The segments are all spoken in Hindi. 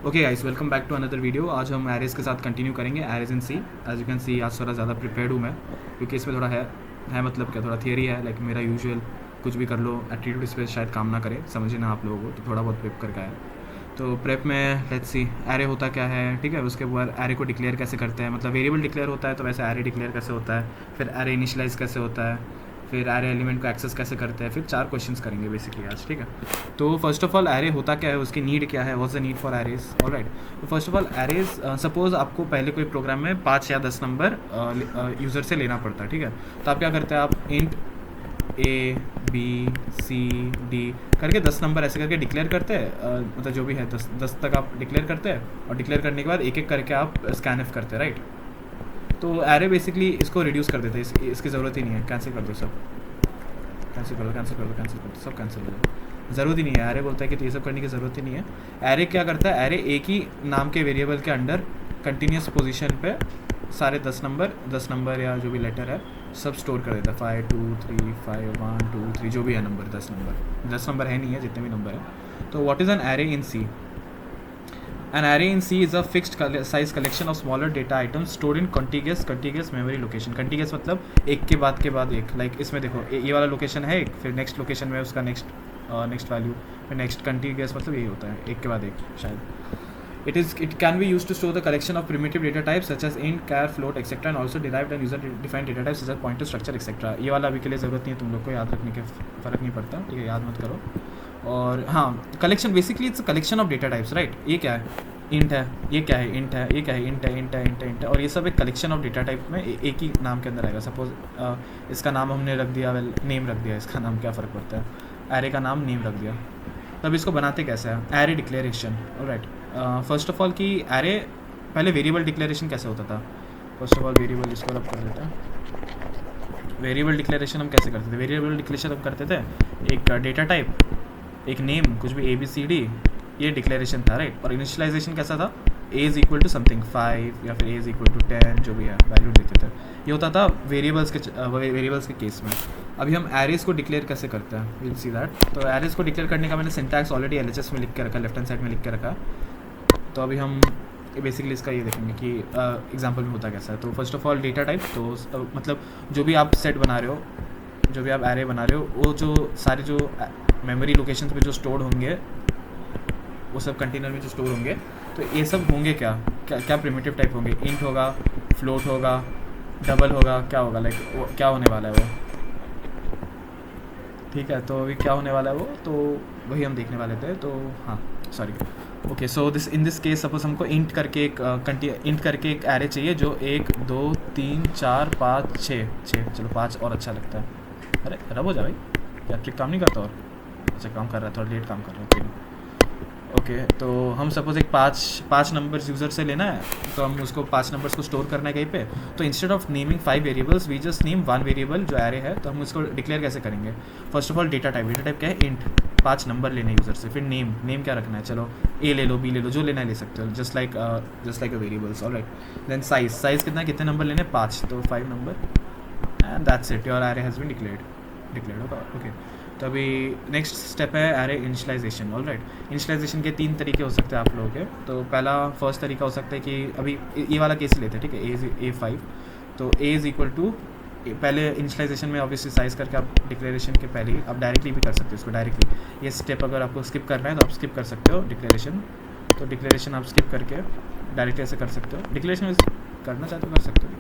Okay guys, welcome back to another video. आज हम एरेज के साथ कंटिन्यू करेंगे, arrays in C. As you can see आज थोड़ा ज़्यादा प्रिपेयर्ड हूँ मैं, क्योंकि इसमें थोड़ा है मतलब क्या, थोड़ा थियरी है। लाइक मेरा यूजुअल कुछ भी कर लो एटीट्यूड इस पर शायद काम ना करे, समझे ना आप लोगों को, तो थोड़ा बहुत प्रेप करके आया। तो प्रेप में लेट्स सी एरे होता क्या है, ठीक है। उसके बाद एरे को डिक्लेयर कैसे करते हैं, मतलब वेरिएबल डिक्लेयर होता है तो वैसे एरे डिक्लेयर कैसे होता है, फिर एरे इनिशियलाइज कैसे होता है, फिर एरे एलिमेंट को एक्सेस कैसे करते हैं, फिर 4 क्वेश्चंस करेंगे बेसिकली आज, ठीक है। तो फर्स्ट ऑफ ऑल एरे होता क्या है, उसकी नीड क्या है, what's the need for arrays, alright. तो first of all arrays, suppose आपको पहले कोई प्रोग्राम में 5 या 10 नंबर यूज़र से लेना पड़ता है, ठीक है। तो आप क्या करते हैं, आप int A B C D करके 10 नंबर ऐसे करके डिक्लेयर करते हैं, मतलब जो भी है 10 तक आप डिक्लेयर करते हैं, और डिक्लेयर करने के बाद एक एक करके आप स्कैनफ करते हैं, राइट। तो एरे बेसिकली इसको रिड्यूस कर देते हैं, इसकी ज़रूरत ही नहीं है, कैंसिल कर दो सब, कैंसिल कर दो कैंसिल कर दो कैंसिल कर दो, सब कैंसिल हो जाए, ज़रूरत ही नहीं है। एरे बोलता है कि तो ये सब करने की ज़रूरत ही नहीं है। एरे क्या करता है, एरे एक ही नाम के वेरिएबल के अंडर कंटिन्यूस पोजीशन पे सारे 10 नंबर या जो भी लेटर है सब स्टोर कर देता है। 5 2 3 5 1 2 3 जो भी है नंबर, 10 नंबर है नहीं है, जितने भी नंबर है। तो what is an array in C? An array in C is a fixed size collection of smaller data items stored in contiguous memory location. Contiguous मतलब एक के बाद एक, लाइक इसमें देखो ये वाला लोकेशन है एक, फिर नेक्स्ट लोकेशन में उसका नेक्स्ट वैल्यू, फिर नेक्स्ट कंटिग्यूस मतलब यही होता है, एक के बाद एक शायद। It can be used to store the collection of primitive data types such as int, char, float, etc. and also derived and user defined data types such as pointer, structure, etc. ये वाला अभी के लिए ज़रूरत नहीं है, तुम लोग को याद रखने के फ़र्क नहीं पड़ता, ठीक है, याद मत करो। और हाँ, collection basically it's collection of data types, right. ये क्या है, इंट है, ये क्या है, इंट है, ये क्या है, इंट है, और ये सब एक कलेक्शन ऑफ डेटा टाइप में एक ही नाम के अंदर आएगा। सपोज इसका नाम हमने रख दिया, नेम रख दिया, इसका नाम क्या फ़र्क पड़ता है, एरे का नाम नेम रख दिया। तब इसको बनाते कैसे हैं, array declaration, alright. First of all कि एरे पहले वेरिएबल डिक्लेरेशन कैसे होता था। फर्स्ट ऑफ ऑल वेरिएबल इसको रब कर देता है। वेरिएबल डिक्लेरेशन हम कैसे करते थे, वेरिएबल डिक्लेरेशन हम करते थे एक डेटा टाइप, एक नेम, कुछ भी ABCD, ये डिक्लेरेशन था, राइट। और इनिशियलाइजेशन कैसा था, a is equal to something 5 या फिर a इज़ इक्वल टू 10, जो भी है वैल्यू देते थे। ये होता था वेरिएबल्स के केस में। अभी हम एरेज को डिक्लेयर कैसे करते हैं, विल सी दैट। तो एरेज को डिक्लेयर करने का मैंने सिंटैक्स ऑलरेडी LHS में लिख के रखा, लेफ्ट हैंड साइड में लिख के रखा। तो अभी हम बेसिकली इसका ये देखेंगे कि एग्जाम्पल में होता कैसा है। तो first of all data type, तो मतलब जो भी आप सेट बना रहे हो, जो भी आप एरे बना रहे हो, वो जो सारे जो मेमोरी लोकेशंस पे जो स्टोर्ड होंगे, वो सब कंटेनर में जो स्टोर होंगे, तो ये सब होंगे क्या प्रिमिटिव टाइप होंगे, इंट होगा, फ्लोट होगा, डबल होगा, क्या होगा, लाइक क्या होने वाला है वो, ठीक है। तो अभी क्या होने वाला है वो, तो वही हम देखने वाले थे। तो हाँ, sorry, okay. So in this case suppose हमको इंट करके एक एरे चाहिए जो 1 2 3 4 5 6, चलो 5 और अच्छा लगता है। अरे रब हो जा भाई, यार ट्रिक काम नहीं करता, और अच्छा काम कर रहा है, थोड़ा लेट काम कर रहा है, चलिए ओके। तो हम सपोज एक पाँच नंबर्स यूज़र से लेना है, तो हम उसको 5 नंबर्स को स्टोर करना है कहीं पे। तो instead of naming 5 variables we just name 1 variable जो एरे है। तो हम उसको डिक्लेयर कैसे करेंगे, first of all data type क्या है, इंट, 5 नंबर लेने यूज़र से। फिर नेम क्या रखना है, चलो A ले लो, B ले लो, जो लेना है ले सकते हो, just like a variables, alright. Then size कितने नंबर लेने, 5, तो 5 number, and that's it, your array has been declared होगा, ओके। तो अभी नेक्स्ट स्टेप है एरे इनिशियलाइजेशन, ऑलराइट। इनिशियलाइजेशन के 3 तरीके हो सकते हैं आप लोगों के। तो फर्स्ट तरीका हो सकता है कि अभी ये वाला केस लेते हैं, ठीक है, A5। तो A इज़ इक्वल टू, पहले इनिशियलाइजेशन में ऑब्वियसली साइज़ करके आप डिक्लेरेशन के पहले ही आप डायरेक्टली भी कर सकते हो इसको, डायरेक्टली ये स्टेप अगर आपको स्किप करना है तो आप स्किप कर सकते हो डिक्लेरेशन। तो डिक्लेरेशन आप स्किप करके डायरेक्टली ऐसे कर सकते हो, डिक्लेरेशन करना चाहते हो कर सकते हो,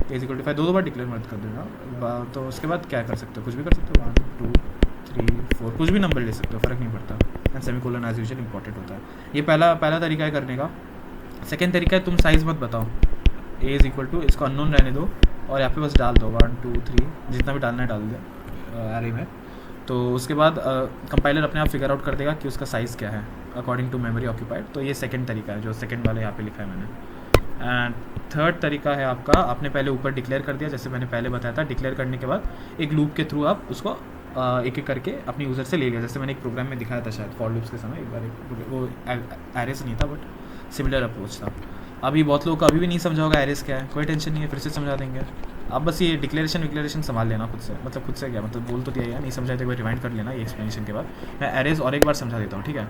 A इज इक्वल टू 5 दो बार डिक्लेयर मत कर देना। तो उसके बाद क्या कर सकते हो, कुछ भी कर सकते हो, 1 2 3 4, कुछ भी नंबर ले सकते हो, फ़र्क नहीं पड़ता। And semicolon as usual important होता है। ये पहला तरीका है करने का। सेकेंड तरीका है तुम साइज़ मत बताओ, A इज़ इक्वल टू, इसको अननोन रहने दो, और यहाँ पे बस डाल दो 1 2 3, जितना भी डालना है डाल दो एरे में। तो उसके बाद कंपाइलर अपने आप फिगर आउट कर देगा कि उसका साइज़ क्या है अकॉर्डिंग टू मेमोरी ऑक्यूपाइड। तो ये सेकेंड तरीका है, जो सेकेंड वाले यहाँ पे लिखा है मैंने। एंड थर्ड तरीका है आपका, आपने पहले ऊपर डिक्लेयर कर दिया, जैसे मैंने पहले बताया था। डिक्लेयर करने के बाद एक लूप के थ्रू आप उसको एक एक करके अपने यूज़र से ले लिया, जैसे मैंने एक प्रोग्राम में दिखाया था शायद फॉर लूप्स के समय, एक बार वो एरेस नहीं था बट सिमिलर अप्रोच था। अभी बहुत लोगों को अभी भी नहीं समझा होगा एरेस क्या है, कोई टेंशन नहीं है, फिर से समझा देंगे। आप बस ये डिक्लेरेशन संभाल लेना खुद से, मतलब खुद से क्या, मतलब बोल तो दिया यार, नहीं समझा तो एक बार रिवाइंड कर लेना ये एक्सप्लेनेशन के बाद। मैं एरेस और एक बार समझा देता हूँ, ठीक है।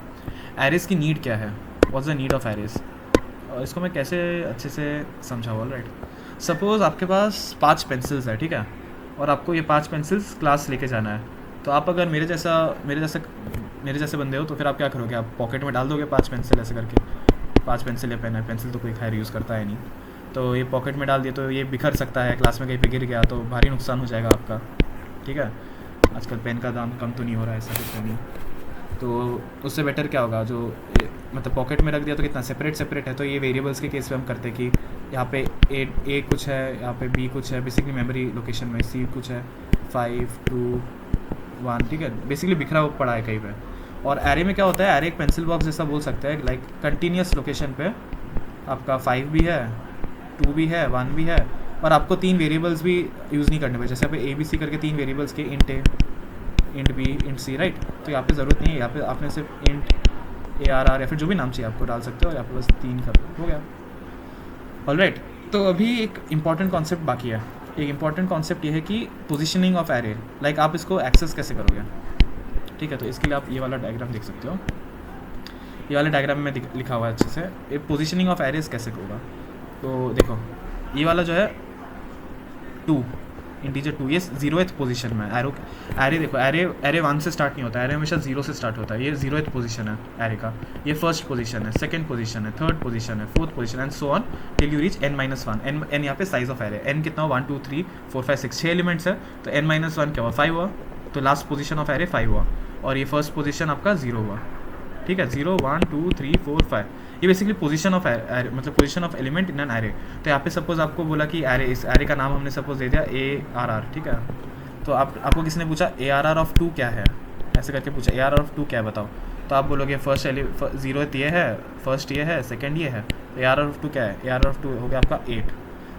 एरेस की नीड क्या है, what's the need of arrays. इसको मैं कैसे अच्छे से समझाऊँ। ऑल राइट, सपोज़ आपके पास 5 पेंसिल्स है, ठीक है, और आपको ये 5 पेंसिल्स क्लास लेके जाना है। तो आप अगर मेरे जैसे बंदे हो तो फिर आप क्या करोगे, आप पॉकेट में डाल दोगे 5 पेंसिल ऐसे करके। 5 पेंसिल या पेन है, पेंसिल तो कोई खैर यूज़ करता है नहीं, तो ये पॉकेट में डाल दिए तो ये बिखर सकता है, क्लास में कहीं पे गिर गया तो भारी नुकसान हो जाएगा आपका, ठीक है। आजकल पेन का दाम कम तो नहीं हो रहा है, ऐसा कुछ तो नहीं। तो उससे बेटर क्या होगा, जो मतलब पॉकेट में रख दिया तो कितना सेपरेट है। तो ये वेरिएबल्स के केस पे हम करते हैं कि यहाँ पे ए कुछ है, यहाँ पे बी कुछ है, बेसिकली मेमोरी लोकेशन में सी कुछ है, 5 2 1, ठीक है, बेसिकली बिखरा हुआ पड़ा है कहीं पे। और एरे में क्या होता है, एरे एक पेंसिल बॉक्स जैसा बोल सकते हैं, लाइक कंटिन्यूस लोकेशन पे आपका 5 भी है, 2 भी है, 1 भी है, और आपको 3 वेरिएबल्स भी यूज़ नहीं करने पे, जैसे आप ए बी सी करके 3 वेरिएबल्स के इंट ए, इंट बी, इंट सी, राइट। तो यहाँ पे ज़रूरत नहीं है, यहाँ पे आपने सिर्फ इंट ए आर आर या फिर जो भी नाम चाहिए आपको डाल सकते हो, यहाँ पे बस 3 कर हो गया। ऑल राइट, तो अभी एक इम्पॉर्टेंट कॉन्सेप्ट बाकी है। एक इम्पॉर्टेंट कॉन्सेप्ट ये है कि पोजिशनिंग ऑफ एरे, लाइक आप इसको एक्सेस कैसे करोगे, ठीक है। तो इसके लिए आप ये वाला डायग्राम देख सकते हो, ये वाले डायग्राम में लिखा हुआ है अच्छे से, ये पोजिशनिंग ऑफ एरेज कैसे होगा। तो देखो ये वाला जो है 2 इंटीजर 2, ये 0th पोजीशन में एरे देखो, एरे 1 से स्टार्ट नहीं होता, एरे हमेशा 0 से स्टार्ट होता है। ये 0th पोजीशन है एरे का, ये फर्स्ट पोजीशन है, सेकंड पोजीशन है, थर्ड पोजीशन है, fourth position and so on till you reach n-1। n यहाँ पे साइज ऑफ एरे, n कितना हुआ, 1 2 3 4 5 6 एलिमेंट्स है, तो n-1 क्या हुआ, 5 हुआ, तो लास्ट पोजीशन ऑफ एरे 5 हुआ, और ये फर्स्ट पोजीशन आपका 0 हुआ, ठीक है। 0 1 2 3 4 5, ये बेसिकली पोजीशन ऑफ एरे, मतलब position of element in an array. तो यहाँ पे सपोज आपको बोला कि एरे, इस एरे का नाम हमने सपोज दे दिया ARR, ठीक है। तो आपको किसी ने पूछा ARR ऑफ 2 क्या है, ऐसे करके पूछा ARR ऑफ 2 क्या है बताओ, तो आप बोलोगे फर्स्ट 0th ये है, फर्स्ट ये है, सेकंड ये है, तो ARR ऑफ 2 क्या है, ARR ऑफ 2 हो गया आपका 8।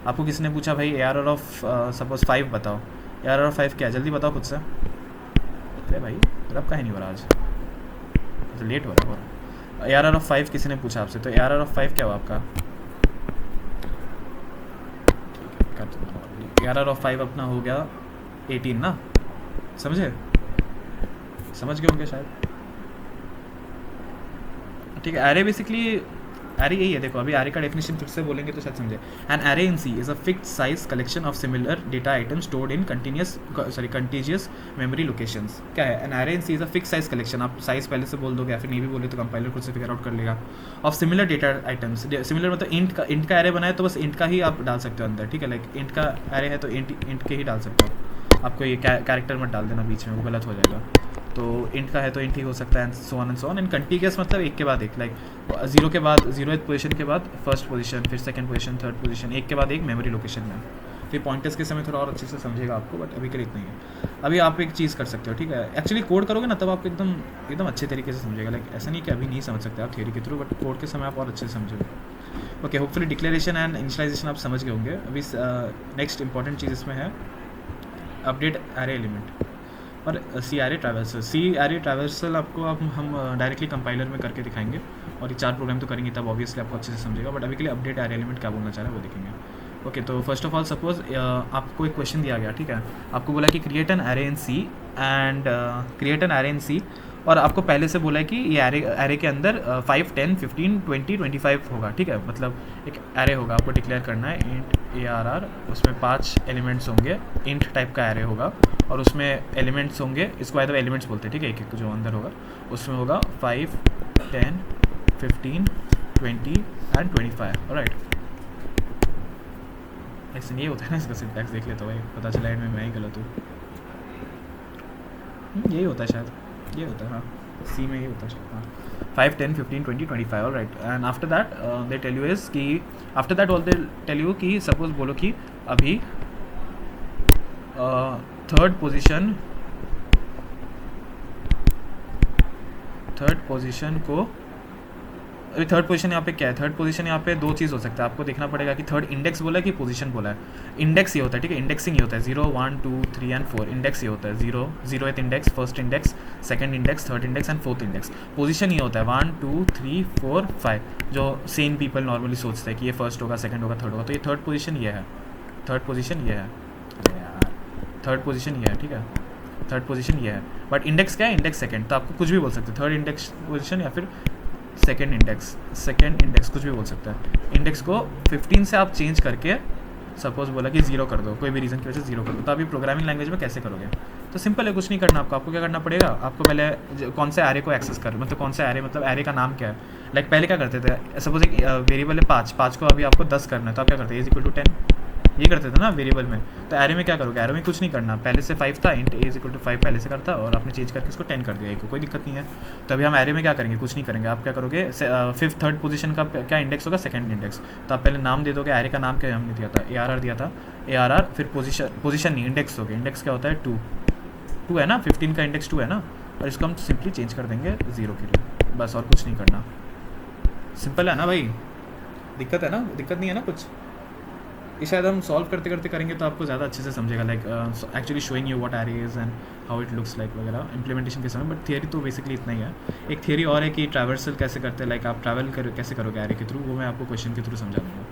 आपको किसी ने पूछा भाई ARR ऑफ सपोज 5 बताओ, ARR ऑफ 5 क्या है, जल्दी बताओ खुद से। अरे भाई रब का ही नहीं हो रहा आज, तो लेट हो रहा है। ARR ऑफ 5 किसी ने पूछा आपसे, तो ARR ऑफ 5 क्या हुआ आपका, ARR ऑफ 5 अपना हो गया 18 ना, समझ गए होंगे शायद, ठीक है। एरे बेसिकली एरे यही है, देखो अभी एरे का डेफिनेशन फिर से बोलेंगे तो शायद समझे। An array in C is a fixed size collection of similar data items stored in contiguous memory locations. क्या है, an array in C is a fixed size collection, आप साइज पहले से बोल दोगे या फिर नहीं भी बोले तो कंपाइलर खुद से फिगर आउट कर लेगा, of similar data items. Similar मतलब इंट का एरे बनाए तो बस इंट का ही आप डाल सकते हो अंदर, ठीक है। लाइक इंट का एरे है तो इंट के ही डाल सकते हो, आपको ये कैरेक्टर मत डाल देना बीच में, वो गलत हो जाएगा। तो इंट का है तो इंट ही हो सकता है, एंड सो ऑन एंड कंटीग्यूअस मतलब एक के बाद एक, लाइक 0 के बाद 0th पोजीशन के बाद फर्स्ट पोजीशन, फिर सेकंड पोजीशन, थर्ड पोजीशन, एक के बाद एक मेमोरी लोकेशन में। फिर पॉइंटर्स के समय थोड़ा और अच्छे से समझेगा आपको, बट अभी के लिए इतना ही है। अभी आप एक चीज़ कर सकते हो, ठीक है, एक्चुअली कोड करोगे ना तब आपको एकदम अच्छे तरीके से समझेगा। लाइक ऐसा नहीं कि अभी नहीं समझ सकते आप थियरी के थ्रू, बट कोड के समय आप और अच्छे से समझोगे। Okay, hopefully declaration and initialisation आप समझ गए होंगे। अभी नेक्स्ट इंपॉर्टेंट चीज़ इसमें है अपडेट एरे एलिमेंट और सी एरे ट्रैवर्सल। सी एरे ट्रैवर्सल आपको हम डायरेक्टली कंपाइलर में करके दिखाएंगे, और ये 4 प्रोग्राम तो करेंगे तब ऑब्वियसली आपको अच्छे से समझेगा, बट अभी के लिए अपडेट एरे एलिमेंट क्या बोलना चाह रहा है वो देखेंगे। ओके, तो फर्स्ट ऑफ ऑल सपोज आपको एक क्वेश्चन दिया गया, ठीक है, आपको बोला कि create an array in C and create an array in C, और आपको पहले से बोला है कि ये एरे के अंदर 5 10 15 20 25 होगा, ठीक है। मतलब एक एरे होगा, आपको डिक्लेयर करना है इंट ARR, उसमें 5 एलिमेंट्स होंगे, इंट टाइप का एरे होगा, और उसमें एलिमेंट्स होंगे, इसको आए तो एलिमेंट्स बोलते हैं, ठीक है, एक जो अंदर होगा उसमें होगा 5 10 15 20 एंड 25, राइट। ऐसे ये होता है ना, इसका सिंटैक्स देख लेता भाई, पता चला एंड में मैं ही गलत हूँ। यही होता है शायद, ये होता है, हाँ सी में ये होता है, हाँ 5 10 15 20 25, all right. And after that they tell you is कि after that all they tell you कि सपोज बोलो कि अभी थर्ड पोजीशन को, अभी थर्ड पोजीशन यहाँ पे क्या है, थर्ड पोजीशन यहाँ पे 2 चीज़ हो सकता है, आपको देखना पड़ेगा कि थर्ड इंडेक्स बोला है कि पोजीशन बोला है। इंडेक्स ये होता है, ठीक है, इंडेक्सिंग ये होता है 0 1 2 3 एंड 4, इंडेक्स ये होता है 0th index, first index, second index, third index and fourth index. Position ये होता है 1 2 3 4 5, जो सेम पीपल नॉर्मली सोचते हैं कि ये फर्स्ट होगा, सेकंड होगा, थर्ड होगा, तो ये थर्ड पोजीशन ये है, थर्ड पोजीशन ये है, थर्ड पोजीशन ये है, ठीक है, थर्ड पोजीशन ये है। बट इंडेक्स क्या है, इंडेक्स सेकंड, तो आपको कुछ भी बोल सकते हैं, थर्ड इंडेक्स पोजीशन या फिर सेकेंड इंडेक्स कुछ भी बोल सकता है। इंडेक्स को 15 से आप चेंज करके सपोज बोला कि 0 कर दो, कोई भी रीज़न की वजह से 0 कर दो, तो अभी प्रोग्रामिंग लैंग्वेज में कैसे करोगे? तो सिंपल है, कुछ नहीं करना आपको क्या करना पड़ेगा, आपको पहले कौन से एरे को एक्सेस कर, मतलब कौन सा एरे, मतलब एरे का नाम क्या है। लाइक पहले क्या करते थे, सपोज एक वेरिएबल है 5 को अभी आपको 10 करना है, तो आप क्या करते हैं =10 ये करते थे ना वेरिएबल में। तो एरे में क्या करोगे, एरे में कुछ नहीं करना, पहले से 5 था, इंट a=5 पहले से करता और आपने चेंज करके उसको 10 कर दिया, कोई दिक्कत नहीं है। तो अभी हम एरे में क्या करेंगे, कुछ नहीं करेंगे, आप क्या करोगे, 5th 3rd पोजीशन का क्या इंडेक्स होगा, सेकंड इंडेक्स। तो आप पहले नाम दे दोगे, एरे का नाम क्या हमने दिया था, ARR दिया था, ARR फिर पोजीशन नहीं, इंडेक्स हो गया, इंडेक्स क्या होता है 2 है ना, 15 का इंडेक्स 2 है ना, और इसको हम सिंपली चेंज कर देंगे 0 के लिए, बस और कुछ नहीं करना। सिंपल है ना भाई, दिक्कत है ना, दिक्कत नहीं है ना कुछ। ये शायद हम सॉल्व करते करते करेंगे तो आपको ज़्यादा अच्छे से समझेगा, like actually showing you what array is and how it looks like वगैरह इम्प्लीमेंटेशन के समय। बट थियरी तो बेसिकली इतना ही है। एक थियरी और है कि ट्रैवर्सल कैसे करते हैं, लाइक आप ट्रैवल कैसे करोगे एरे के थ्रू, वो मैं आपको क्वेश्चन के थ्रू समझा दूँगा।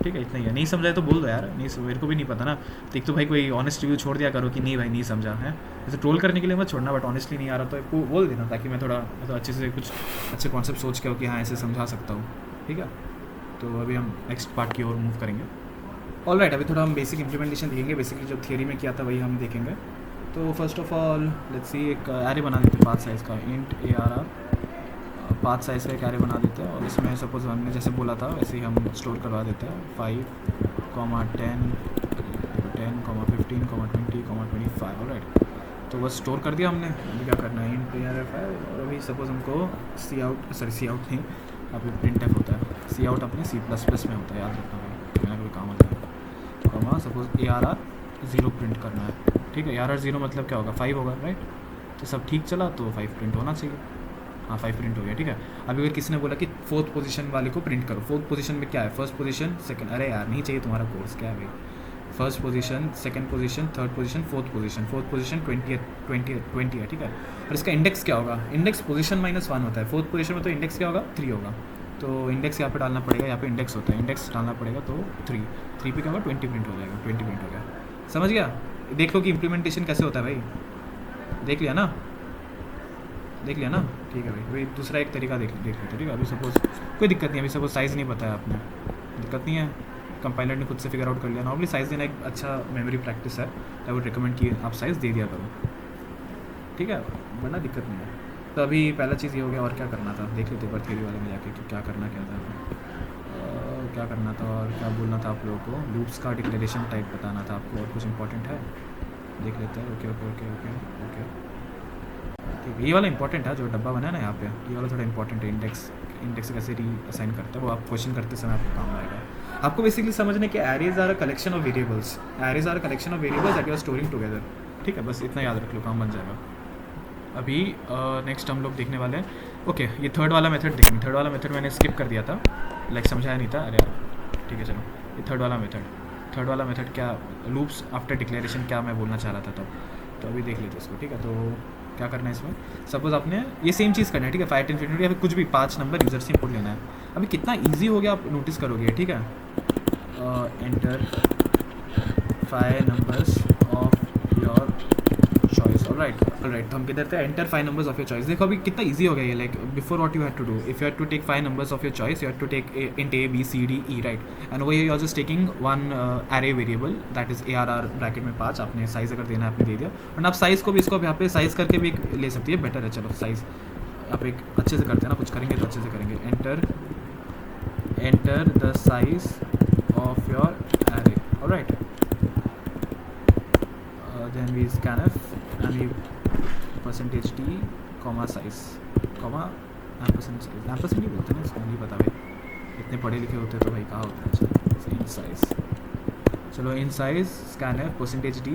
ठीक है, इतना ही है, नहीं समझाए तो बोल दो यार, नहीं मेरे को भी नहीं पता ना। तो एक तो भाई कोई ऑनेस्ट रिव्यू छोड़ दिया करो कि नहीं भाई नहीं समझा है, जैसे ट्रोल करने के लिए मत छोड़ना, बट ऑनेस्टली नहीं आ रहा तो बोल देना, ताकि मैं थोड़ा मतलब अच्छे से कुछ अच्छे कॉन्सेप्ट सोच के हो कि हाँ ऐसे समझा सकता हूँ। ठीक है, तो अभी हम नेक्स्ट पार्ट की ओर मूव करेंगे। ऑलराइट, अभी थोड़ा हम बेसिक इंप्लीमेंटेशन देखेंगे, बेसिकली जो थियरी में किया था वही हम देखेंगे। तो first of all let's see, एक एरे बना देते हैं पाथ साइज़ का, इंट ARR पाथ साइज़ का एक एरे बना देते हैं, और इसमें सपोज हमने जैसे बोला था वैसे ही हम स्टोर करवा देते हैं 5, 10, 15, 20, 25। ऑलराइट, तो बस स्टोर कर दिया हमने। अभी क्या करना है, इंट ARR 5, और अभी सपोज हमको सी आउट नहीं, अभी printf होता है, सी आउट अपने C++ में होता है, याद रखना भाई, मेरा कोई काम आता है। तो सपोज ARR 0 प्रिंट करना है। ठीक है, ARR 0 मतलब क्या होगा, 5 होगा, राइट। तो सब ठीक चला तो 5 प्रिंट होना चाहिए, हाँ 5 प्रिंट हो गया। ठीक है, अभी अगर किसी ने बोला कि 4th पोजीशन वाले को प्रिंट करो, 4th पोजीशन में क्या है, फर्स्ट पोजीशन सेकंड, अरे यार नहीं चाहिए तुम्हारा कोर्स, क्या है भाई, first position, second position, third position, fourth position 20 है। ठीक है, और इसका इंडेक्स क्या होगा, इंडेक्स पोजीशन -1 होता है, फोर्थ पोजीशन में तो इंडेक्स क्या होगा 3 होगा, तो इंडेक्स यहाँ पे डालना पड़ेगा, यहाँ पे इंडेक्स होता है, इंडेक्स डालना पड़ेगा, तो 3 पे क्या होगा 20 प्रिंट हो जाएगा, 20 प्रिंट हो गया। समझ गया, देख लो कि इम्प्लीमेंटेशन कैसे होता है भाई, देख लिया ना। ठीक है भाई, दूसरा एक तरीका देख लेते, ठीक है। अभी सपोज कोई दिक्कत नहीं है, अभी सपोज साइज़ नहीं बताया आपने, दिक्कत नहीं है, कंपाइलर ने खुद से फिगर आउट कर लिया। नॉर्मली साइज़ देना एक अच्छा मेमोरी प्रैक्टिस है, आई वुड रिकमेंड कि आप साइज़ दे दिया करो, ठीक है, वरना दिक्कत नहीं है। तो अभी पहला चीज़ ये हो गया, और क्या करना था देख लेते पर थियरी वाले में जाके कि क्या करना था और क्या बोलना था आप लोगों को। लूप्स का डिक्लेरेशन टाइप बताना था आपको, और कुछ इंपॉर्टेंट है देख लेते हैं। ओके ठीक है, ये वाला इंपॉर्टेंट है जो डब्बा बना है ना यहाँ पे, ये वाला थोड़ा इंपॉर्टेंट है। इंडेक्स कैसे रीअसाइन करते हैं वो आप क्वेश्चन करते समय आपको काम आएगा। आपको बेसिकली समझने कि arrays are a collection of variables, that you are storing together. ठीक है, बस इतना याद रख लो, काम बन जाएगा। अभी नेक्स्ट हम लोग देखने वाले हैं, ओके ये थर्ड वाला मेथड देखेंगे। थर्ड वाला मेथड मैंने स्किप कर दिया था, लाइक समझाया नहीं था, अरे यार ठीक है चलो। ये थर्ड वाला मेथड क्या, लूप्स आफ्टर डिक्लेरेशन, क्या मैं बोलना चाह रहा था तो अभी देख लेते इसको। ठीक है, तो क्या करना है इसमें, सपोज आपने ये सेम चीज़ करना है, ठीक है, 5, 10, 15 या फिर कुछ भी 5 नंबर यूज़र से इनपुट लेना है। अभी कितना ईजी हो गया आप नोटिस करोगे, ठीक है। Enter 5 numbers of your choice, alright. तो हम किधर थे, enter 5 numbers of your choice. देखो अभी कितना इजी हो गया ये, like before what you had to do, if you had to take 5 numbers of your choice, you had to take int A B C D E, right, and वो you are just taking one array variable that is ARR bracket में 5। आपने साइज़ अगर देना है आपने दे दिया, और आप साइज़ को भी इसको यहाँ पे साइज़ करके भी ले सकती है, बेटर है। चलो साइज़ आप एक अच्छे से करते हैं ना, कुछ करेंगे तो अच्छे से करेंगे। Enter the size of your array, alright, then we scanf and we %d comma size comma ampersand ही बोलते हैं इसको, नहीं पता भाई, इतने पढ़े लिखे होते तो भाई कहाँ होता है। अच्छा इन साइज, चलो in size scanf %d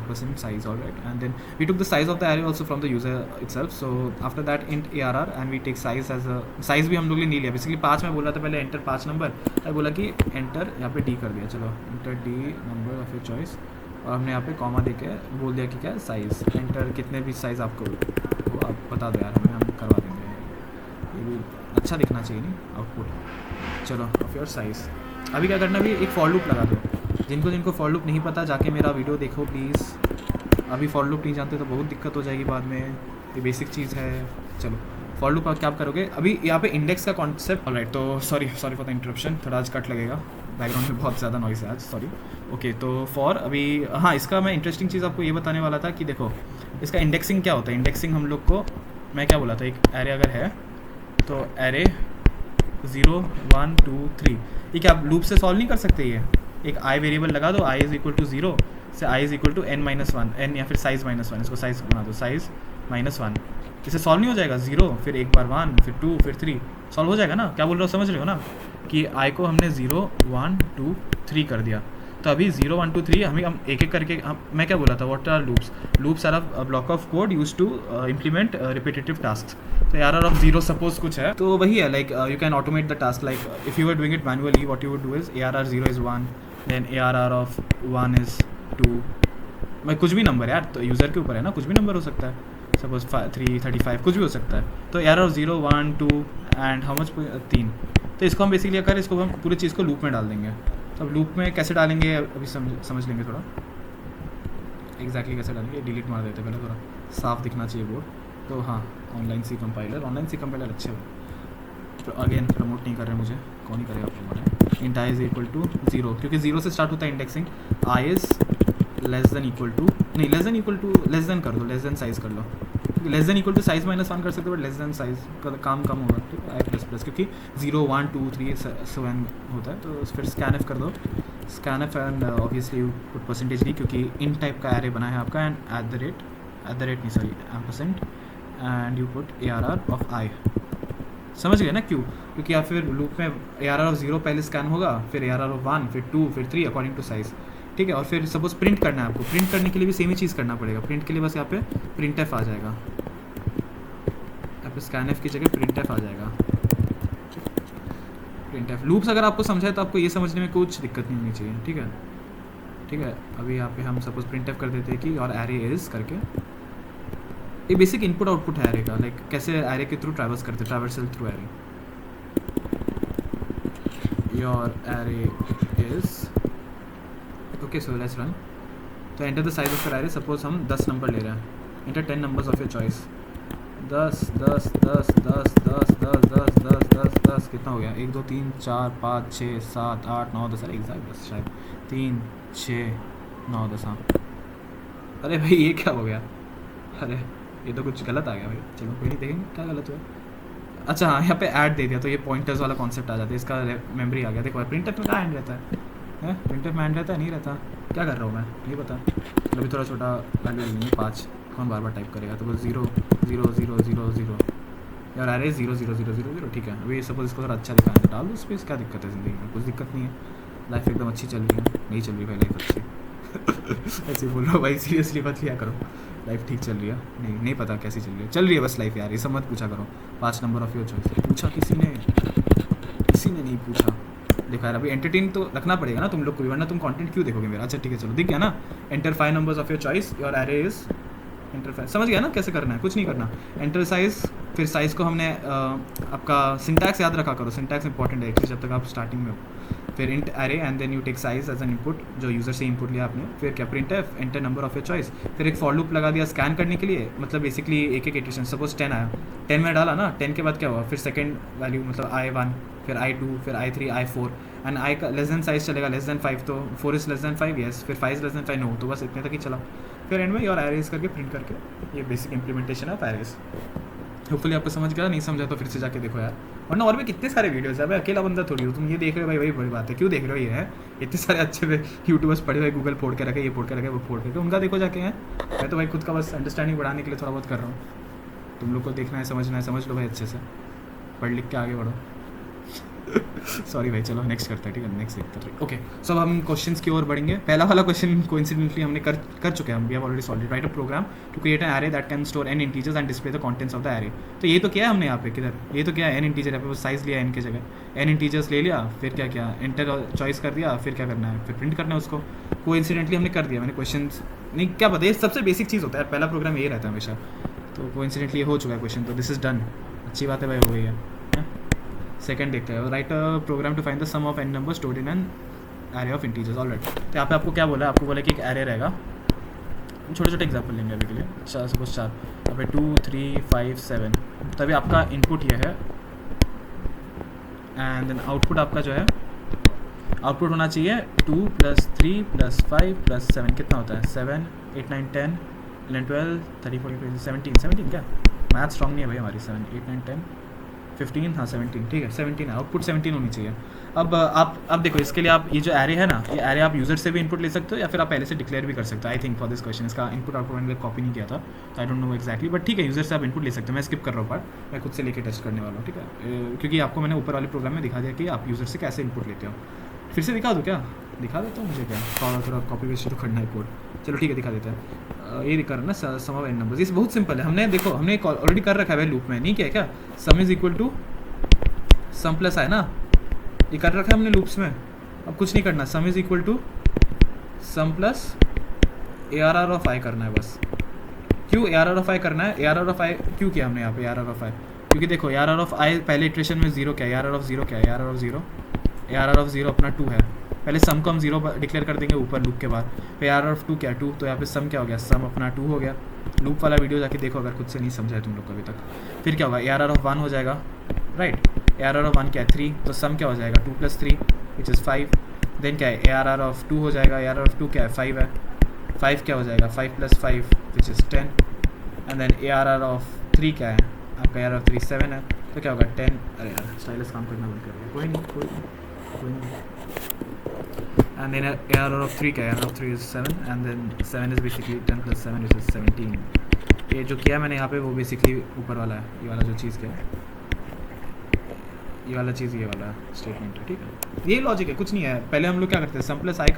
% size, alright, and then we took the size of the array also from the user itself. So after that int ARR and we take size as a size भी हम लोग ने नहीं लिया, बेसिकली 5 में बोला था पहले एंटर 5 नंबर, अब बोला कि एंटर यहाँ पे d कर दिया, चलो enter d number of your choice, और हमने यहाँ पे कॉमा दे के बोल दिया कि क्या है साइज़, एंटर कितने भी साइज़ आपको वो आप बता दो यार, हम करवा देंगे, ये भी अच्छा दिखना चाहिए नहीं आउटपुट। चलो ऑफ योर साइज़, अभी क्या करना, भी एक फॉर लूप लगा दो। जिनको फॉर लूप नहीं पता जाके मेरा वीडियो देखो प्लीज़, अभी फॉर लूप नहीं जानते तो बहुत दिक्कत हो जाएगी बाद में, ये बेसिक चीज़ है। चलो फॉर लूप क्या आप करोगे अभी यहाँ पे इंडेक्स का कॉन्सेप्ट। ऑलराइट, तो सॉरी फॉर द इंटरप्शन, थोड़ा आज कट लगेगा, बैकग्राउंड में बहुत ज़्यादा नॉइस है आज, सॉरी। ओके, तो फॉर अभी हाँ, इसका मैं इंटरेस्टिंग चीज़ आपको ये बताने वाला था कि देखो इसका इंडेक्सिंग क्या होता है। इंडेक्सिंग हम लोग को, मैं क्या बोला था, एक एरे अगर है तो एरे 0 1 2 3, ये क्या आप लूप से सॉल्व नहीं कर सकते। ये एक आई वेरिएबल लगा दो, आई इज इक्वल टू 0 से I is equal to n-1, n या फिर साइज -1, इसको साइज बना दो, साइज -1, इसे सॉल्व नहीं हो जाएगा। 0 फिर एक बार 1 फिर 2 फिर 3, सॉल्व हो जाएगा ना। क्या बोल रहे हो, समझ रहे हो ना, कि आई को हमने 0 1 2 3 कर दिया। तो अभी 0 1 2 3 हम एक एक करके मैं क्या बोला था, what are loops, loops are a block of code use to implement repetitive task. तो ARR ऑफ 0 सपोज कुछ है तो वही है, like you can automate the task, like if you are doing it manually what you would do is ARR 0 is 1, then ARR of 1 is 2, मैं कुछ भी नंबर यार, तो यूज़र के ऊपर है ना, कुछ भी नंबर हो सकता है, सपोज 3 35 कुछ भी हो सकता है। तो ARR of 0 1 2 and how much 3। तो इसको हम बेसिकली अगर इसको हम पूरी चीज़ को लूप में डाल देंगे। तो अब लूप में कैसे डालेंगे अभी समझ लेंगे थोड़ा, एग्जैक्टली कैसे डालेंगे, डिलीट मार देते पहले, थोड़ा साफ दिखना चाहिए बोर्ड। तो हाँ, ऑनलाइन सी कंपाइलर अच्छे हो, तो अगेन प्रमोट नहीं कर रहे मुझे, कौन ही करेगा promote. Int I is equal to 0, क्योंकि 0 से स्टार्ट होता है indexing. I is less than equal to, नहीं लेस देन कर दो, लेस देन साइज कर लो, less than equal to size -1 कर सकते हो, बट लेस देन साइज का काम कम होगा। तो आई प्लस प्लस, क्योंकि 0 1 2 3 7 होता है, तो फिर स्कैन एफ कर दो, scan F and obviously you put percentage D, क्योंकि इन टाइप का एरे बना है आपका, एंड एट द रेट नहीं sorry ampersand, and you put ARR of I. समझ गए ना क्यों, क्योंकि या फिर लूप में ARR ऑफ 0 पहले स्कैन होगा, फिर ARR ऑफ 1 फिर 2 फिर 3 अकॉर्डिंग टू साइज, ठीक है। और फिर सपोज प्रिंट करना है आपको, प्रिंट करने के लिए भी सेम ही चीज़ करना पड़ेगा। प्रिंट के लिए बस यहाँ पे प्रिंट एफ आ जाएगा, यहाँ पे स्कैन एफ की जगह प्रिंट एफ आ जाएगा, प्रिंट एफ। लूप्स अगर आपको समझाए तो आपको ये समझने में कुछ दिक्कत नहीं होनी चाहिए, ठीक है। अभी यहाँ पे हम सपोज प्रिंट एफ कर देते हैं कि और एरे इज करके, ये बेसिक इनपुट आउटपुट है एरे का, लाइक कैसे एरे के थ्रू ट्रैवर्स करते हैं, traversal through array. Your array is okay, so let's run. तो enter the size of your array, suppose हम 10 नंबर ले रहे हैं, enter 10 numbers of your choice. 10 10 10 10 10 10 10 10 10 10 कितना हो गया, 1 2 3 4 5 6 7 8 9 10, अरे एग्जैक्ट बस शायद 3 6 9 10। हाँ, अरे भाई ये क्या हो गया, अरे ये तो कुछ गलत आ गया भाई, चलो कोई नहीं, देखेंगे क्या गलत हुआ। अच्छा हाँ, यहाँ पे ऐड दे दिया तो ये पॉइंटर्स वाला कॉन्सेप्ट आ जाता है, इसका मेमोरी आ गया। देखो प्रिंट एफ में क्या एंड रहता है, प्रिंट एफ में एंड रहता है, नहीं रहता, क्या कर रहा हूँ मैं नहीं पता। अभी थोड़ा छोटा वैल्यू लेंगे 5, कौन बार बार टाइप करेगा, तो बस 0 0 0 0 0 यार, अरे 0 0 0 0 0 ठीक है। अभी सपोज इसको थोड़ा अच्छा दिखाना है, डाल दो स्पेस, क्या दिक्कत है ज़िंदगी में, कुछ दिक्कत नहीं है, लाइफ एकदम अच्छी चल रही है, नहीं चल रही भाई लाइफ अच्छी ऐसे बोल रहा हूँ भाई, सीरियसली मत लिया करो, लाइफ ठीक चल रही है, नहीं पता कैसी चल रही है बस लाइफ यार, ये सब मत पूछा करो। 5 नंबर ऑफ योर चॉइस पूछा किसी ने नहीं पूछा, देखा यार। अभी एंटरटेन तो रखना पड़ेगा ना तुम लोग को भी, वरना तुम कंटेंट क्यों देखोगे मेरा। अच्छा ठीक है, चलो दिख गया ना, enter 5 numbers of your choice, your array is enter 5, समझ गया ना कैसे करना है, कुछ नहीं करना। एंटर साइज, फिर साइज को हमने आपका सिंटैक्स याद रखा करो, सिंटैक्स इंपॉर्टेंट है एक्चुअली जब तक आप स्टार्टिंग में हो। फिर int array and then you take size as an input, जो यूज़र से इनपुट लिया आपने। फिर क्या, print F, enter number of your choice. फिर एक फॉर लूप लगा दिया स्कैन करने के लिए, मतलब बेसिकली एक एक इटरेशन, सपोज 10 आया, 10 में डाला ना, 10 के बाद क्या हुआ, फिर सेकंड वैल्यू मतलब I1, फिर I2, फिर I3, I4, एंड आई का लेस देन साइज चलेगा, लेस देन 5, तो 4 इज लेस देन 5 येस, फिर 5 इज लेस देन 5 नो, तो बस इतने तक ही चला। फिर एंड में योर एरेज करके प्रिंट करके, ये basic implementation of arrays. Hopefully आपको समझ गया, नहीं समझा तो फिर से जाके देखो यार, वरना और भी कितने सारे वीडियोस है भाई, अकेला बंदा थोड़ी हो तुम, ये देख रहे हो भाई, वही बड़ी बात है, क्यों देख रहे हो ये है, इतने सारे अच्छे यूट्यूबर्स पढ़े हुए, गूगल फोड़ के रखे, ये फोड़ के रखे, वो फोड़ के, उनका देखो जाके हैं। मैं तो भाई खुद का बस अंडरस्टैंडिंग बढ़ाने के लिए थोड़ा बहुत कर रहा हूँ, तुम लोग को देखना है, समझना है, समझ लो भाई अच्छे से, पढ़ लिख के आगे बढ़ो। सॉरी भाई, चलो नेक्स्ट करते हैं, ठीक है, नेक्स्ट देखते हैं। ओके, सो अब हम क्वेश्चंस की ओर बढ़ेंगे। पहला वाला क्वेश्चन कोइंसिडेंटली हमने कर चुके हैं, we have already solved it. Write a program to create an array that can store n integers and display the contents of the array. तो ये तो किया है हमने यहाँ पे, किधर, ये तो क्या है, n इंटीजर, यहाँ पे बस साइज लिया n की जगह, n इंटीजर्स ले लिया, फिर क्या किया, एंटर चॉइस कर दिया, फिर क्या करना है, फिर प्रिंट करना है उसको। कोइंसिडेंटली हमने कर दिया, मैंने क्वेश्चन नहीं, क्या पता, ये सबसे बेसिक चीज़ होता है, पहला प्रोग्राम ये रहता है हमेशा, तो कोइंसिडेंटली हो चुका है क्वेश्चन, तो दिस इज डन, अच्छी बात है भाई, हो गई है। सेकंड देखते हैं, write a program to find the sum of n number stored in an array of integers. Alright, तो यहाँ पे आपको क्या बोला है, आपको बोला कि एक एरे रहेगा, छोटे छोटे एग्जाम्पल लेंगे अभी के लिए। सपोज 4 यहाँ पे 2 3 5 7, तभी आपका इनपुट ये है एंड देन आउटपुट आपका जो है आउटपुट होना चाहिए 2 + 3 + 5 + 7 कितना होता है 7 8 9 10 11 12 13 14 15 17 क्या मैथ स्ट्रॉन्ग नहीं है भाई हमारी। 7 8 9 10 15 हाँ 17 ठीक है 17 है, आउटपुट 17 होनी चाहिए। अब देखो इसके लिए आप ये जो एरे है ना, ये एरे आप यूज़र से भी इनपुट ले सकते हो या फिर आप पहले से डिक्लेयर भी कर सकते हो। I think for this question इसका इनपुट आउटपुट मैंने कॉपी नहीं किया था तो I don't know exactly, but ठीक है यूज़र से आप इनपुट ले सकते हो। मैं स्किप कर रहा हूँ पार्ट, मैं खुद से लेके टेस्ट करने वाला हूँ ठीक है, क्योंकि आपको मैंने ऊपर वाले प्रोग्राम में दिखा दिया कि आप यूज़र से कैसे इनपुट लेते हो। फिर से दिखा दो क्या, दिखा देता हूँ मुझे क्या, थोड़ा कॉपी पेस्ट तो करना है कोड। चलो ठीक है दिखा देता है। ये दिखा रहा ना सम ऑफ n नंबर्स, ये बहुत सिंपल है। हमने देखो हमने ऑलरेडी कर रखा है लूप में, नहीं किया क्या, sum is equal to sum plus है ना, ये कर रखा है हमने लूप्स में। अब कुछ नहीं करना, sum is equal to sum plus ARR of i करना है बस। क्यों ARR ऑफ i करना है, ARR ऑफ i क्यों किया हमने यहाँ पे ARR ऑफ i, क्योंकि देखो ARR ऑफ i पहले इटरेशन में 0 क्या है, ARR ऑफ 0 क्या है, ARR ऑफ 0 अपना 2 है। पहले सम को हम 0 डिक्लेयर कर देंगे ऊपर लूप के बाद, फिर ARR ऑफ 2 क्या है 2, तो यहाँ पे सम क्या हो गया, सम अपना 2 हो गया। लूप वाला वीडियो जाके देखो अगर खुद से नहीं समझा है तुम लोग को अभी तक। फिर क्या होगा, ARR ऑफ 1 हो जाएगा राइट, ARR ऑफ 1 क्या है 3, तो सम क्या हो जाएगा 2 + 3 विच इज़ 5। देन क्या है ARR ऑफ 2 हो जाएगा, ARR ऑफ 2 क्या है 5 है, 5 क्या हो जाएगा 5 + 5 which is 10। And then ARR of 3 क्या है आपका, ARR ऑफ 3 7 है, तो क्या होगा 10। अरे यार स्टाइलस काम करना बंद कर दिया, कोई नहीं। And then ARR of 3 क्या है, ARR of 3 is 7 and then 7 is basically 10 + 7 which is 17। ये जो किया मैंने यहाँ पे वो बेसिकली ऊपर वाला है, ये वाला जो चीज़ क्या है, ये वाला चीज़ ये वाला स्टेटमेंट है ठीक है। ये लॉजिक है, कुछ नहीं है। पहले हम लोग क्या करते थे, सम प्लस i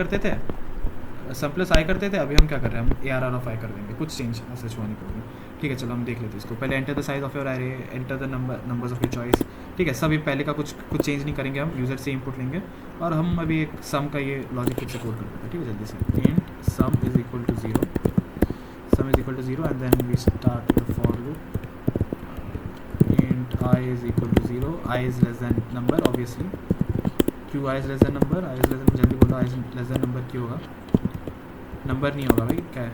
करते थे, अभी हम क्या कर रहे हैं, हम ARR ऑफ i कर देंगे, कुछ चेंज ऐसे छुआ नहीं करेंगे ठीक है। चलो हम देख लेते हैं इसको। पहले enter the size of your array, enter the numbers of your choice ठीक है। सब ये पहले का कुछ चेंज नहीं करेंगे, हम यूज़र से इनपुट लेंगे और हम अभी एक सम का ये लॉजिक खुद से कोड कर देते हैं ठीक है। जल्दी से int sum is equal to 0 and then we start the for loop. Int i is equal to 0, i is less than number obviously, क्यों i is less than number, i is less than, जल्दी बोलो i is less than number क्यों होगा, नंबर नहीं होगा भाई, क्या है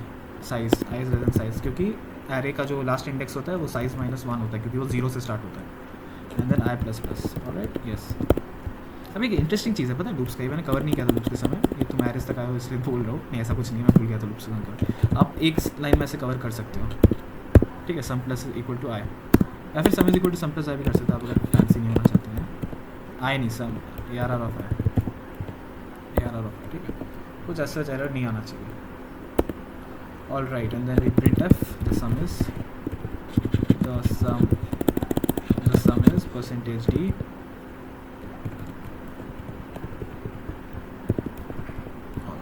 size, i is less than size, क्योंकि एरे का जो लास्ट इंडेक्स होता है वो साइज -1 होता है क्योंकि वो 0 से स्टार्ट होता है। And then i++, alright yes. अब एक इंटरेस्टिंग चीज़ है पता है लूप्स का, ये मैंने कवर नहीं किया था लूप्स के समय, ये तुम एरेस तक आए हो इसलिए बोल रहा हूँ, नहीं ऐसा कुछ नहीं है, मैं भूल गया था लूप्स का कवर। आप एक लाइन में से कवर कर सकते हो ठीक है, sum plus equal to i या फिर sum is equal to sum plus i भी कर सकते हो आप अगर फैंसी नहीं होना चाहते हैं। i नहीं सम, ARR ऑफ i ठीक है, कुछ ऐसा एरर नहीं आना चाहिए। All right, and then we printf the sum is %d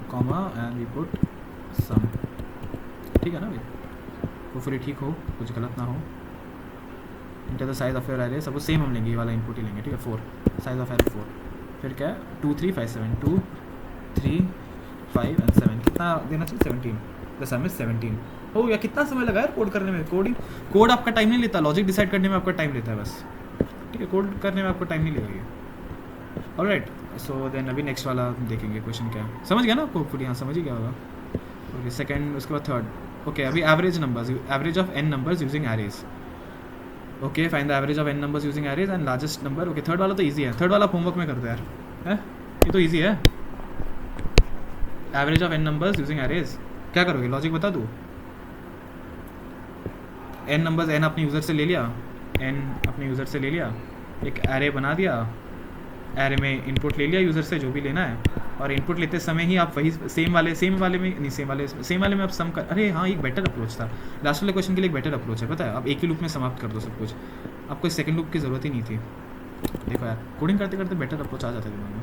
comma and we put sum ठीक है ना भाई, होपफुली ठीक हो, कुछ गलत ना हो। Enter the size of your array, सब सेम हम लेंगे, ये वाला इनपुट ही लेंगे ठीक है। 4 साइज ऑफ एरे 4, फिर क्या है 2 3 5 7 2 3 5 एंड 7 कितना देना चाहिए 17, द सम इज 17 हो गया। कितना समय लगा यार कोड करने में, कोड आपका टाइम नहीं लेता, लॉजिक डिसाइड करने में आपका टाइम लेता है बस ठीक है, कोड करने में आपको टाइम नहीं लगेगा। ऑलराइट सो देन अभी नेक्स्ट वाला देखेंगे क्वेश्चन क्या है, समझ गया ना आपको होपफुली, हाँ समझ ही गया होगा। ओके सेकंड, उसके बाद थर्ड। ओके अभी average of n numbers using arrays. Okay find the average of n numbers using arrays and largest number. Okay third वाला तो ईजी है, थर्ड वाला होमवर्क में कर दो यार, है ये तो ईजी है। Average of n numbers using arrays क्या करोगे, लॉजिक बता दूँ। n नंबर्स n अपने यूज़र से ले लिया, एक एरे बना दिया, एरे में इनपुट ले लिया यूज़र से जो भी लेना है, और इनपुट लेते समय ही आप वही सेम वाले में आप सम कर। अरे हाँ एक बेटर अप्रोच था, लास्ट वाले क्वेश्चन के लिए एक बेटर अप्रोच है पता है, आप एक ही लूप में समाप्त कर दो सब कुछ, आपको इस सेकंड लूप की ज़रूरत ही नहीं थी। देखो यार कोडिंग करते करते बेटर अप्रोच आ जाता है दिमाग में।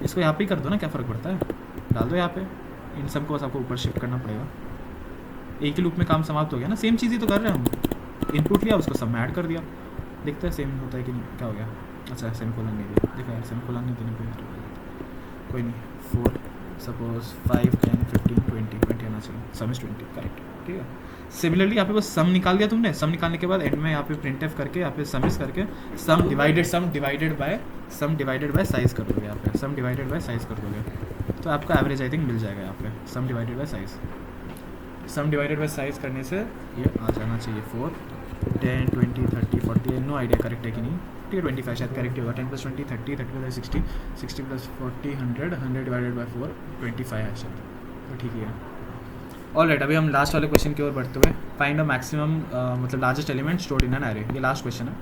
इसको यहाँ पे ही कर दो ना, क्या फ़र्क पड़ता है, डाल दो यहाँ पे, इन सब को बस आपको ऊपर शिफ्ट करना पड़ेगा। एक ही लूप में काम समाप्त हो गया ना, सेम चीज़ ही तो कर रहे हैं हम। इनपुट लिया उसको सब में ऐड कर दिया, देखते हैं सेम होता है कि नहीं, क्या हो गया। अच्छा सेमीकोलन नहीं दिया, देखो यार सेमीकोलन नहीं देने कोई नहीं। 4 सपोज 5 10 15 20 आना चाहिए, सम इज 20 करेक्ट ठीक है। सिमिलरली यहाँ पे बस सम निकाल दिया तुमने, सम निकालने के बाद एंड में यहाँ पे प्रिंटफ करके यहाँ पे सम इज करके सम डिवाइडेड बाय साइज कर दोगे, यहाँ पे सम डिवाइडेड बाय साइज कर दोगे तो आपका एवरेज आई थिंक मिल जाएगा यहाँ पे, सम divided by size. Some divided by size करने से ये आ जाना चाहिए 4, 10, 20, 30, 40, नो आइडिया करेक्ट है कि नहीं, ठीक है 25 शायद करेक्ट होगा, 10 + 20 30, 30 + 60, 60 + 40 100, 100 डिवाइडेड बाय 4 25 है शायद, तो ठीक ही है। ऑलराइट, अभी हम लास्ट वाले क्वेश्चन की ओर बढ़ते हुए, फाइंड अ मैक्सिमम मतलब largest element stored in an array, ये लास्ट क्वेश्चन है।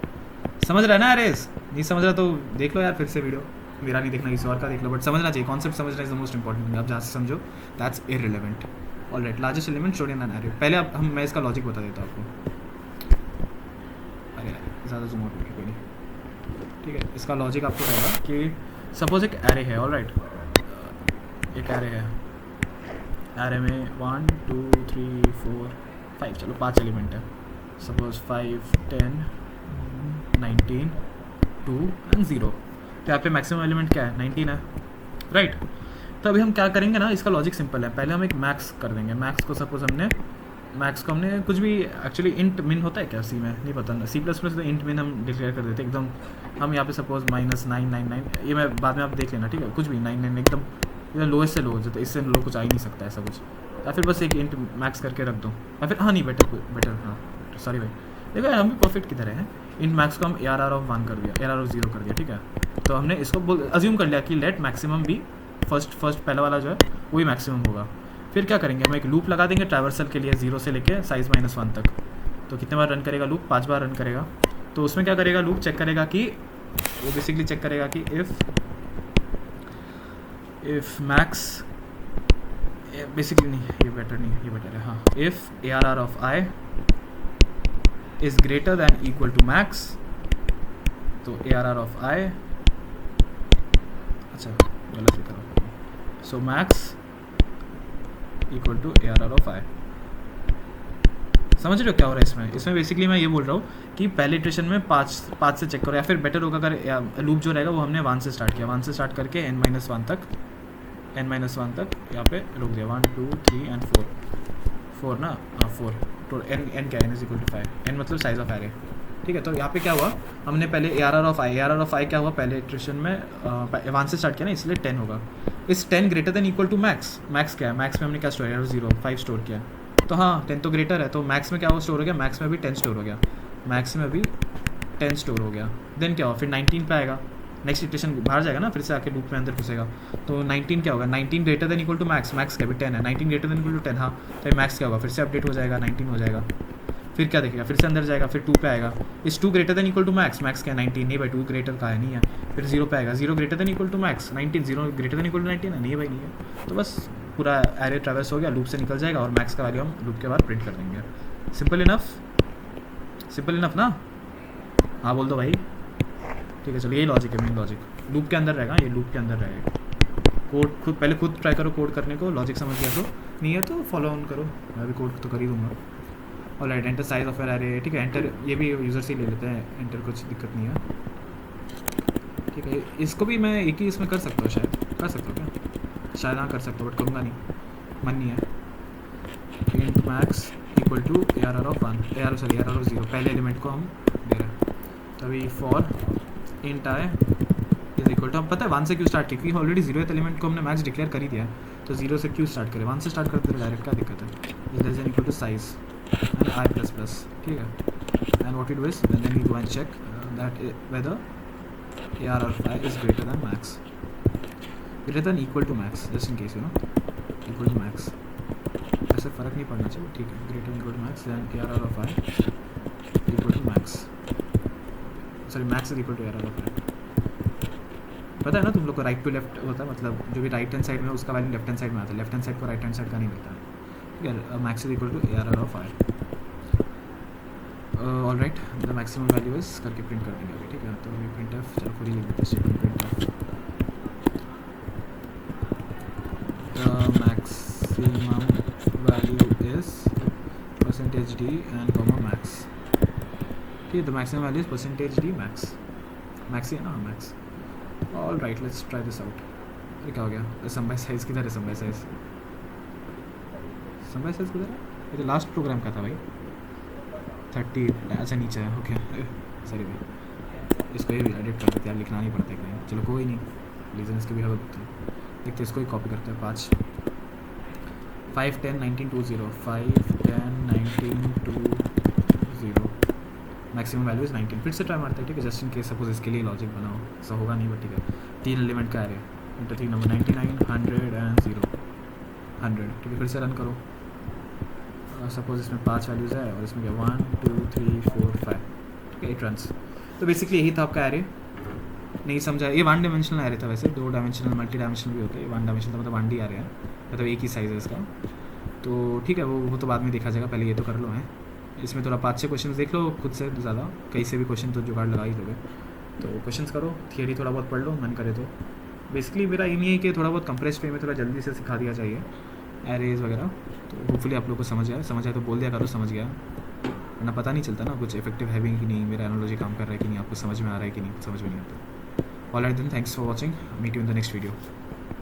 समझ रहा है ना एरेस? नहीं समझ रहा तो देख लो यार फिर से वीडियो, मेरा नहीं देखना किसी और का देख लो, बट समझना चाहिए, कॉन्सेप्ट समझना इज द मोस्ट इंपॉर्टेंट। आप जहाँ से समझो that's irrelevant. Alright, largest element stored in an array, पहले अब मैं इसका लॉजिक बता देता हूँ आपको। अरे यार ज़्यादा जूम आउट हो गया, कोई नहीं, ठीक है। इसका लॉजिक आपको रहेगा कि सपोज एक एरे है, ऑलराइट, एक एरे है, एरे में 1 2 3 4 5, चलो 5 एलिमेंट है, सपोज 5 10 19 2 एंड 0, तो यहाँ पे मैक्सिमम एलिमेंट क्या है, 19 है, राइट। तो अभी हम क्या करेंगे ना, इसका लॉजिक सिंपल है, पहले हम एक मैक्स कर देंगे। मैक्स को सपोज हमने कुछ भी, एक्चुअली इंट मिन होता है क्या सी में, नहीं पता, C++ तो इंट मिन हम डिक्लेयर कर देते एकदम, हम यहाँ पे सपोज -999, ये मैं बाद में आप देख लेना, ठीक है, कुछ भी 99 एकदम लोएस्ट से लो, तो इससे लो कुछ आ ही नहीं सकता ऐसा कुछ, या फिर बस एक इंट मैक्स करके रख दो, या फिर हाँ नहीं बेटर हाँ सॉरी भाई, देखो यार हम भी परफेक्ट की तरह हैं। इन मैक्स को हम ARR(1) कर दिया, ARR(0) कर दिया, ठीक है। तो हमने इसको अज्यूम कर लिया कि लेट मैक्सिमम भी फर्स्ट पहला वाला जो है वही मैक्सिमम होगा। फिर क्या करेंगे, हम एक लूप लगा देंगे ट्रैवर्सल के लिए 0 से लेके साइज -1 तक। तो कितने बार रन करेगा लूप, 5 बार रन करेगा। तो उसमें क्या करेगा लूप, चेक करेगा कि वो बेसिकली चेक करेगा कि इफ़ मैक्स, बेसिकली नहीं ये बेटर है हाँ, if ARR of I is greater than equal to max, तो ARR of I, अच्छा गलत लिखा रहा, so max equal to ARR of I। समझ रहे हो क्या हो रहा है इसमें बेसिकली मैं ये बोल रहा हूँ कि पहले इटरेशन में 5 से चेक करो, या फिर बेटर होगा अगर लूप जो रहेगा वो हमने 1 से स्टार्ट किया, 1 से स्टार्ट करके n-1 तक यहाँ पे रुक दिया, 1 2 3 एंड 4 ना, हाँ 4, तो n क्या है, n = 5, n मतलब साइज ऑफ एरे, ठीक है। तो यहाँ पे क्या हुआ, हमने पहले ARR ऑफ I क्या हुआ, पहले इटरेशन में 1 से स्टार्ट किया ना, इसलिए 10 होगा। इस 10 greater than equal to max, max क्या है, मैक्स में हमने क्या स्टोर किया, 0 5 स्टोर किया, तो हाँ 10 तो ग्रेटर है, तो मैक्स में क्या वो स्टोर हो गया, मैक्स में भी 10 स्टोर हो गया, मैक्स में भी 10 स्टोर हो गया। देन क्या हुआ, फिर 19 पे आएगा, नेक्स्ट इटरेशन बाहर जाएगा ना, फिर से आके लूप में अंदर घुसेगा, तो 19 क्या होगा, 19 greater than equal to max, max क्या भी 10 है, 19 ग्रेटर देन इक्वल टू 10, हाँ तो मैक्स क्या होगा, फिर से अपडेट हो जाएगा, 19 हो जाएगा। फिर क्या देखेगा, फिर से अंदर जाएगा, फिर 2 पे आएगा, इस 2 greater than equal to max, max क्या 19 नहीं भाई, 2 ग्रेटर का है नहीं है, फिर 0 पे आएगा, 0 greater than equal to max 19, 0 greater than equal to 19 है, नहीं है भाई नहीं है, तो बस पूरा एरे ट्रैवर्स हो गया, लूप से निकल जाएगा और मैक्स का वैल्यू हम लूप के बाद प्रिंट कर देंगे। सिंपल इनफ ना, हाँ बोल दो भाई, ठीक है चलो यही लॉजिक है, मेन लॉजिक लूप के अंदर रहेगा, ये लूप के अंदर रहेगा। कोड पहले खुद ट्राई करो कोड करने को, लॉजिक समझ गया तो, नहीं है तो फॉलो ऑन करो, मैं भी कोड तो कर ही दूँगा। और right, enter size of array, ठीक है, एंटर ये भी यूज़र से ले लेते हैं, एंटर कुछ दिक्कत नहीं है, ठीक है। इसको भी मैं एक ही इसमें कर सकता हूँ, शायद कर सकता हूँ क्या, शायद हाँ कर सकता हूँ, बट करूँगा नहीं, मन नहीं है। Int max equal to ARR of 0, पहले एलिमेंट को हम दे रहे हैं, तभी for int I is equal to, हम पता है 1 से क्यों स्टार्ट किया, क्योंकि ऑलरेडी 0th एलिमेंट को हमने मैक्स डिक्लेयर कर ही दिया है, तो 0 से क्यों स्टार्ट करें, 1 से स्टार्ट करते हैं डायरेक्ट, क्या दिक्कत है। Is less than equal to size and I++, ठीक है, and what we do is then we go and check that whether ARR of I is greater than max, greater than equal to max, just in case you know, equal to max, ऐसे फ़र्क नहीं पड़ना चाहिए, ठीक है, greater than equal to max then ARR of I equal to max, sorry max is equal to ARR of I। पता है ना तुम लोग को राइट टू लेफ्ट होता है, मतलब जो भी राइट हैंड साइड में उसका वैल्यू लेफ्ट हैंड साइड में आता है, लेफ्ट हैंड साइड को राइट हैंड साइड का नहीं मिलता है, ठीक है। Max is equal to ARR of I, all right, the maximum value is करके प्रिंट कर देंगे अभी, ठीक है। तो अभी प्रिंट एफ, चलो खुद ही लिख देते हैं statement, print F the maximum value is %d and comma max, ठीक है, the maximum value is %d max, max ही है ना, max. All right, let's try this out. अरे क्या हो गया, सम बाय साइज किधर है, सम बाय साइज किधर है, ये तो लास्ट प्रोग्राम का था भाई, 30, अच्छा नीचे है, ओके सॉरी भाई, इसको ये भी एडिट कर देते यार, लिखना नहीं पड़ता कहीं, चलो कोई नहीं, रीजन इसकी भी हवा होती है, देखते इसको ही कॉपी करते हैं, 5 10 19 20 5 10 19 20 मैक्सिमम वैल्यू इज़ 19। फिर से ट्राई मारते हैं, ठीक है, जस्ट इन केस सपोज इसके लिए लॉजिक बनाओ, ऐसा होगा नहीं बट ठीक है। 3 एलिमेंट का एरे, इंटर 3 नंबर 99 100 एंड 0 100, ठीक है। फिर से रन करो, सपोज इसमें 5 वैल्यूज़ है और इसमें क्या 1 2 3 4 5, ठीक है, 8 रन्स। तो बेसिकली यही था आपका एरे। नहीं समझा, ये 1 डायमेंशनल एरे था, वैसे 2 डायमेंशनल मल्टी डायमेंशनल भी होते हैं, 1 डायमेंशनल था मतलब 1D एरे है, मतलब एक ही साइज़ है इसका। तो ठीक है, वो तो बाद में देखा जाएगा, पहले ये तो कर लो है। इसमें थोड़ा 5-6 क्वेश्चन देख लो खुद से, ज़्यादा कहीं से भी क्वेश्चन तो जुगाड़ लगा ही लोगे। तो क्वेश्चंस करो, थियरी थोड़ा बहुत पढ़ लो मन करे तो। बेसिकली मेरा एम ही है कि थोड़ा बहुत कंप्रेस्ड वे में थोड़ा जल्दी से सिखा दिया चाहिए एरेज वगैरह। तो होपफुली आप लोग को समझ आया तो बोल दिया करो समझ गया, वरना पता नहीं चलता ना कुछ इफेक्टिव है भी कि नहीं, मेरा एनालॉजी काम कर रहा है कि नहीं, आपको समझ में आ रहा है कि नहीं, समझ में नहीं आता। All right then, thanks for watching, meet you in the next video.